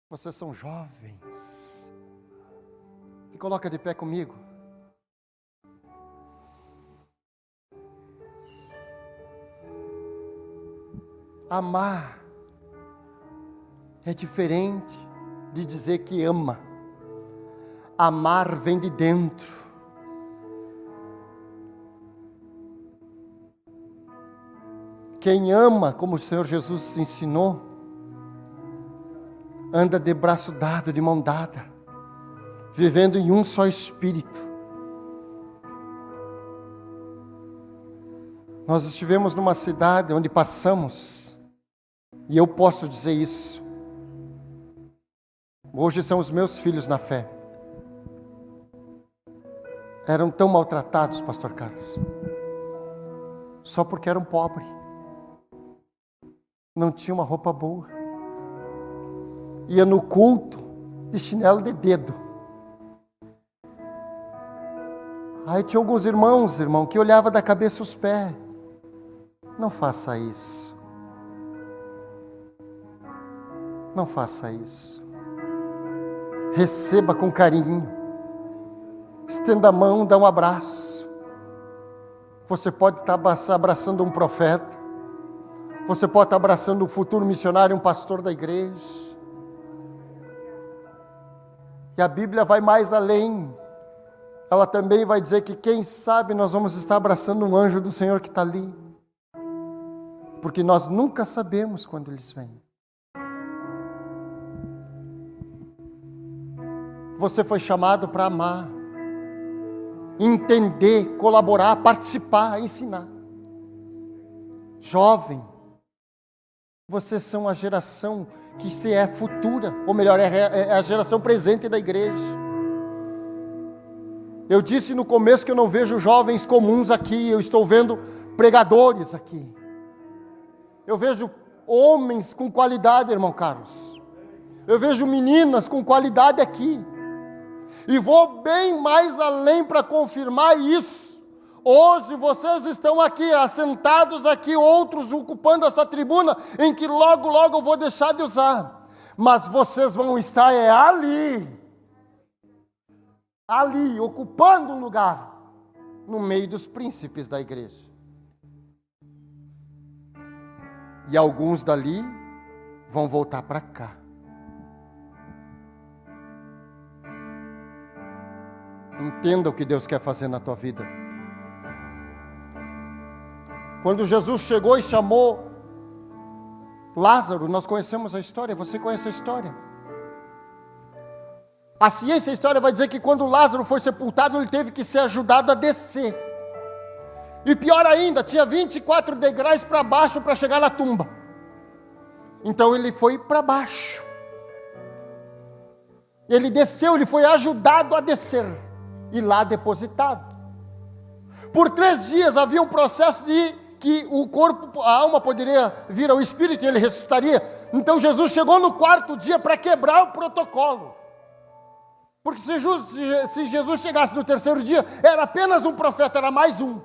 Vocês são jovens. Se coloca de pé comigo. Amar é diferente de dizer que ama. Amar vem de dentro. Quem ama, como o Senhor Jesus ensinou, anda de braço dado, de mão dada, vivendo em um só espírito. Nós estivemos numa cidade onde passamos, e eu posso dizer isso. Hoje são os meus filhos na fé. Eram tão maltratados, pastor Carlos, só porque eram pobres. Não tinham uma roupa boa. Ia no culto de chinelo de dedo. Aí tinha alguns irmãos, que olhava da cabeça aos pés. Não faça isso. Não faça isso. Receba com carinho. Estenda a mão, dá um abraço. Você pode estar abraçando um profeta. Você pode estar abraçando um futuro missionário, um pastor da igreja. E a Bíblia vai mais além. Ela também vai dizer que quem sabe nós vamos estar abraçando um anjo do Senhor que está ali. Porque nós nunca sabemos quando eles vêm. Você foi chamado para amar, entender, colaborar, participar, ensinar. Jovem, vocês são a geração que se é futura, ou melhor, é a geração presente da igreja. Eu disse no começo que eu não vejo jovens comuns aqui, eu estou vendo pregadores aqui. Eu vejo homens com qualidade, irmão Carlos. Eu vejo meninas com qualidade aqui. E vou bem mais além para confirmar isso. Hoje vocês estão aqui, assentados aqui, outros ocupando essa tribuna, em que logo, logo eu vou deixar de usar. Mas vocês vão estar ali, ocupando um lugar, no meio dos príncipes da igreja. E alguns dali vão voltar para cá. Entenda o que Deus quer fazer na tua vida. Quando Jesus chegou e chamou Lázaro, nós conhecemos a história, você conhece a história. A ciência e a história vai dizer que quando Lázaro foi sepultado, ele teve que ser ajudado a descer. E pior ainda, tinha 24 degraus para baixo para chegar na tumba. Então ele foi para baixo. Ele desceu, ele foi ajudado a descer. E lá depositado. Por 3 dias havia um processo de que o corpo, a alma poderia vir ao espírito e ele ressuscitaria. Então Jesus chegou no 4º dia para quebrar o protocolo. Porque se Jesus chegasse no 3º dia, era apenas um profeta, era mais um.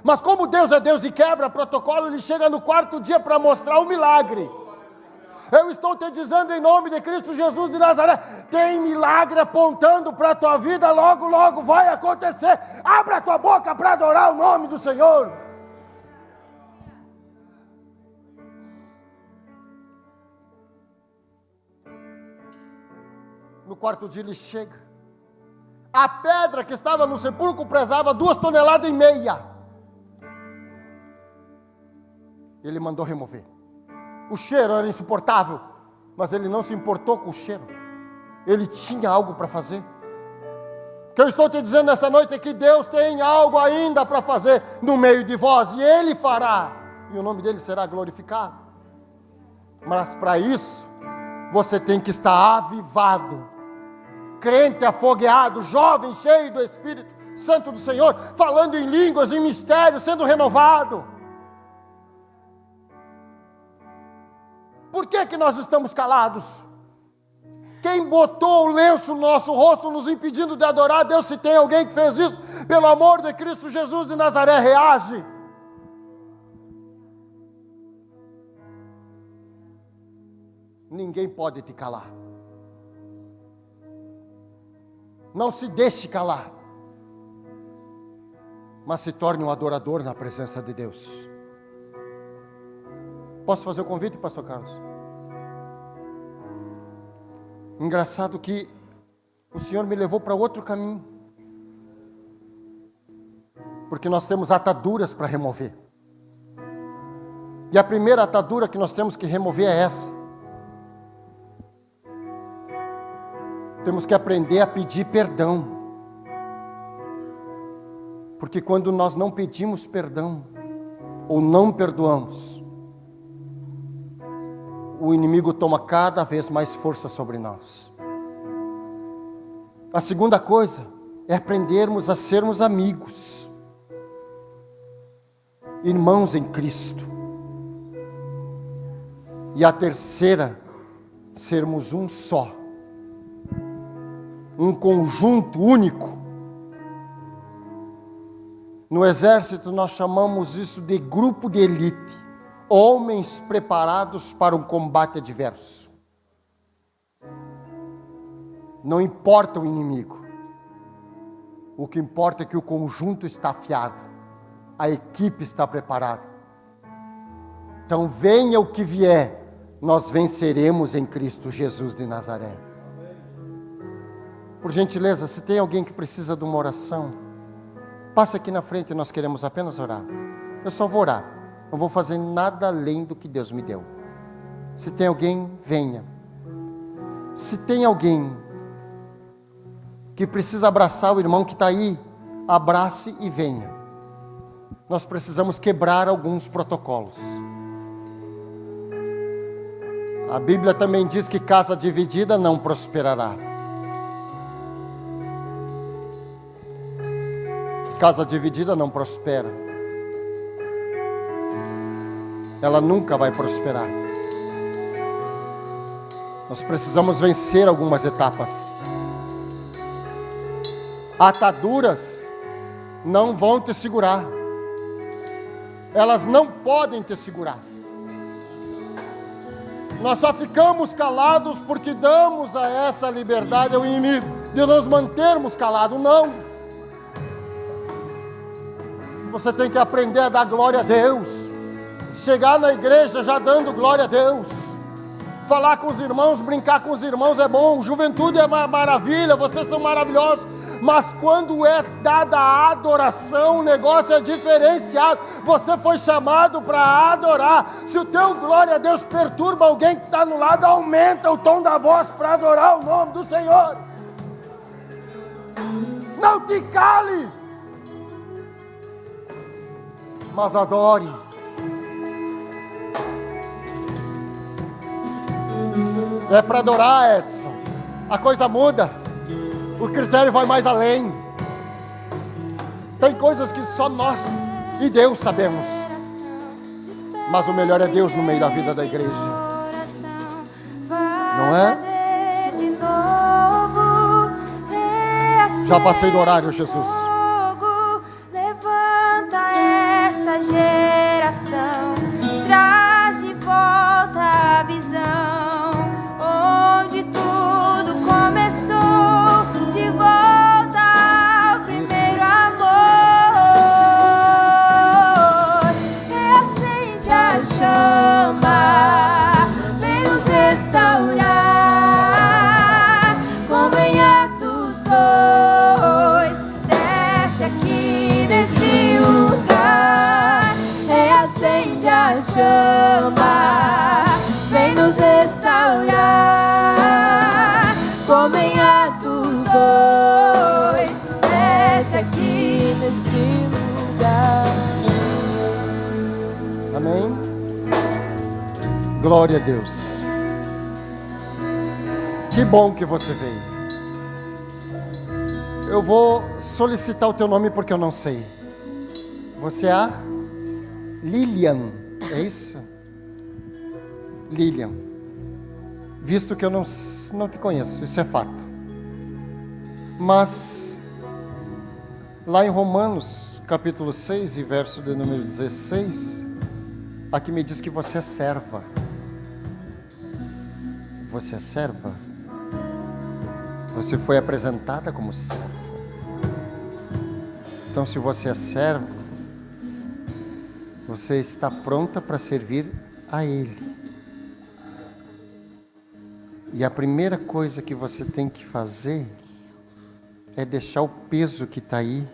Mas como Deus é Deus e quebra protocolo, ele chega no 4º dia para mostrar o milagre. Eu estou te dizendo em nome de Cristo Jesus de Nazaré, tem milagre apontando para a tua vida, logo, logo vai acontecer. Abra a tua boca para adorar o nome do Senhor. No 4º dia ele chega. A pedra que estava no sepulcro pesava 2,5 toneladas. Ele mandou remover. O cheiro era insuportável, mas ele não se importou com o cheiro. Ele tinha algo para fazer. O que eu estou te dizendo nessa noite é que Deus tem algo ainda para fazer no meio de vós, e Ele fará, e o nome dele será glorificado. Mas para isso, você tem que estar avivado, crente, afogueado, jovem, cheio do Espírito Santo do Senhor, falando em línguas, em mistérios, sendo renovado. Por que nós estamos calados? Quem botou o lenço no nosso rosto, nos impedindo de adorar a Deus? Se tem alguém que fez isso, pelo amor de Cristo Jesus de Nazaré, reage. Ninguém pode te calar. Não se deixe calar, mas se torne um adorador na presença de Deus. Posso fazer o convite, pastor Carlos? Engraçado que o Senhor me levou para outro caminho, porque nós temos ataduras para remover, e a primeira atadura que nós temos que remover é essa. Temos que aprender a pedir perdão, porque quando nós não pedimos perdão, ou não perdoamos, o inimigo toma cada vez mais força sobre nós. A segunda coisa é aprendermos a sermos amigos, irmãos em Cristo. E a terceira, sermos um só, um conjunto único. No exército nós chamamos isso de grupo de elite. Homens preparados para um combate adverso. Não importa o inimigo. O que importa é que o conjunto está afiado. A equipe está preparada. Então venha o que vier, nós venceremos em Cristo Jesus de Nazaré. Por gentileza, se tem alguém que precisa de uma oração, passe aqui na frente, nós queremos apenas orar. Eu só vou orar. Não vou fazer nada além do que Deus me deu. Se tem alguém, venha. Se tem alguém que precisa abraçar o irmão que está aí, abrace e venha. Nós precisamos quebrar alguns protocolos. A Bíblia também diz que casa dividida não prosperará. Casa dividida não prospera. Ela nunca vai prosperar. Nós precisamos vencer algumas etapas. Ataduras não vão te segurar. Elas não podem te segurar. Nós só ficamos calados porque damos a essa liberdade ao inimigo de nos mantermos calados. Não. Você tem que aprender a dar glória a Deus. Chegar na igreja já dando glória a Deus. Falar com os irmãos, brincar com os irmãos é bom. Juventude é uma maravilha, vocês são maravilhosos. mas quando é dada a adoração, o negócio é diferenciado. Você foi chamado para adorar. Se o teu glória a Deus perturba alguém que está no lado, aumenta o tom da voz para adorar o nome do Senhor. Não te cale, mas adore. É para adorar, Edson. A coisa muda. O critério vai mais além. Tem coisas que só nós e Deus sabemos. Mas o melhor é Deus no meio da vida da igreja. Não é? Já passei do horário, Jesus.
Levanta essa geração, traz de volta a visão. Onde tudo começou, de volta ao primeiro amor. Reacende a chama, vem nos restaurar. Convém Atos 2, desce aqui neste lugar. Reacende a chama, vem nos restaurar. Como em Atos 2, desce aqui nesse lugar.
Amém? Glória a Deus. Que bom que você veio. Eu vou solicitar o teu nome porque eu não sei. Você é a Lilian, é isso? Lilian. Visto que eu não te conheço, isso é fato. Mas, lá em Romanos, capítulo 6, e verso de número 16, aqui me diz que você é serva. Você é serva? Você foi apresentada como serva. Então, se você é serva, você está pronta para servir a Ele. E a primeira coisa que você tem que fazer é deixar o peso que está aí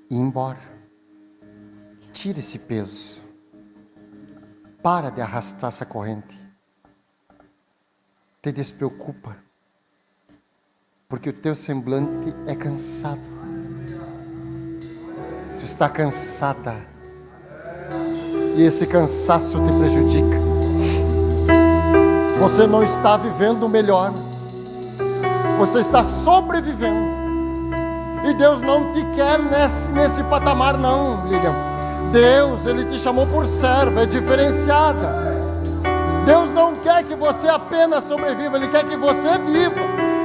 e ir embora. Tira esse peso. Para de arrastar essa corrente. Te despreocupa. Porque o teu semblante é cansado. Tu está cansada. E esse cansaço te prejudica. Você não está vivendo o melhor. Você está sobrevivendo. E Deus não te quer nesse patamar não, Lilian. Deus, Ele te chamou por serva, é diferenciada. Deus não quer que você apenas sobreviva, Ele quer que você viva.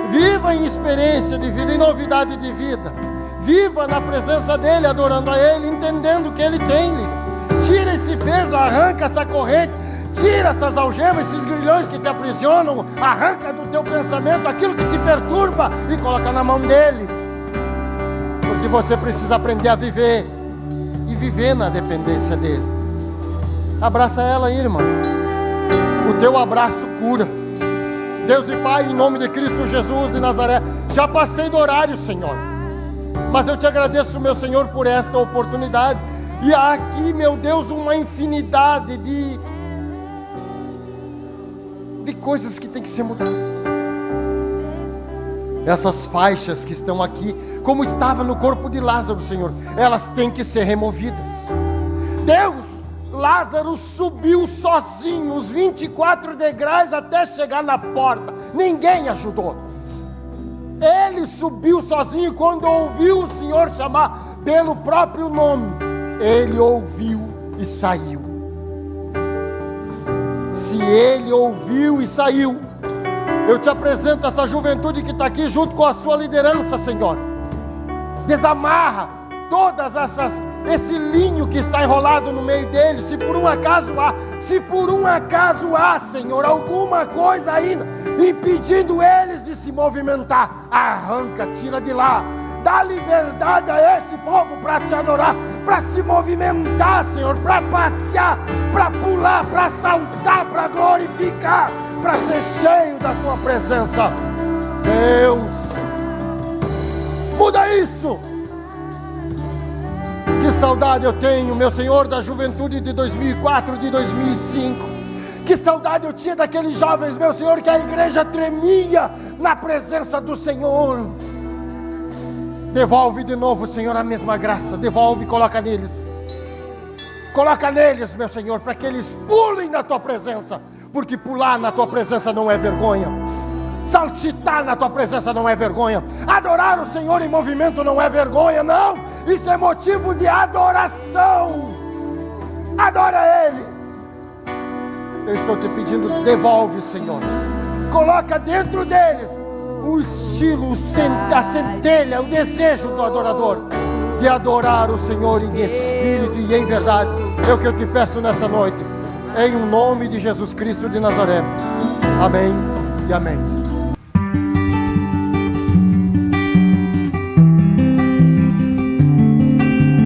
Viva em experiência de vida, em novidade de vida. Viva na presença dEle, adorando a Ele, entendendo o que Ele tem, Lilian. Tira esse peso, arranca essa corrente. Tira essas algemas, esses grilhões que te aprisionam. Arranca do teu pensamento aquilo que te perturba e coloca na mão dEle. Porque você precisa aprender a viver. E viver na dependência dEle. Abraça ela aí, irmã. O teu abraço cura. Deus e Pai, em nome de Cristo Jesus de Nazaré, já passei do horário, Senhor. Mas eu te agradeço, meu Senhor, por esta oportunidade. E há aqui, meu Deus, uma infinidade de coisas que tem que ser mudadas. Essas faixas que estão aqui, como estava no corpo de Lázaro, Senhor, elas têm que ser removidas. Deus, Lázaro subiu sozinho os 24 degraus até chegar na porta. Ninguém ajudou. Ele subiu sozinho. Quando ouviu o Senhor chamar pelo próprio nome, ele ouviu e saiu. Se ele ouviu e saiu, eu te apresento essa juventude que está aqui junto com a sua liderança, Senhor. Desamarra todas esse linho que está enrolado no meio deles. Se por um acaso há, Senhor, alguma coisa ainda impedindo eles de se movimentar, arranca, tira de lá. Dá liberdade a esse povo para te adorar, para se movimentar, Senhor, para passear, para pular, para saltar, para glorificar, para ser cheio da tua presença. Deus, Muda isso. Que saudade eu tenho, meu Senhor, da juventude de 2004, de 2005. Que saudade eu tinha daqueles jovens, meu Senhor, que a igreja tremia na presença do Senhor. Devolve de novo, Senhor, a mesma graça. Devolve e coloca neles. Coloca neles, meu Senhor, para que eles pulem na tua presença. Porque pular na tua presença não é vergonha. Saltitar na tua presença não é vergonha. Adorar o Senhor em movimento não é vergonha, não. Isso é motivo de adoração. Adora Ele. Eu estou te pedindo, devolve, Senhor. Coloca dentro deles o estilo, a centelha, o desejo do adorador de adorar o Senhor em espírito e em verdade. É o que eu te peço nessa noite, em nome de Jesus Cristo de Nazaré. Amém e amém.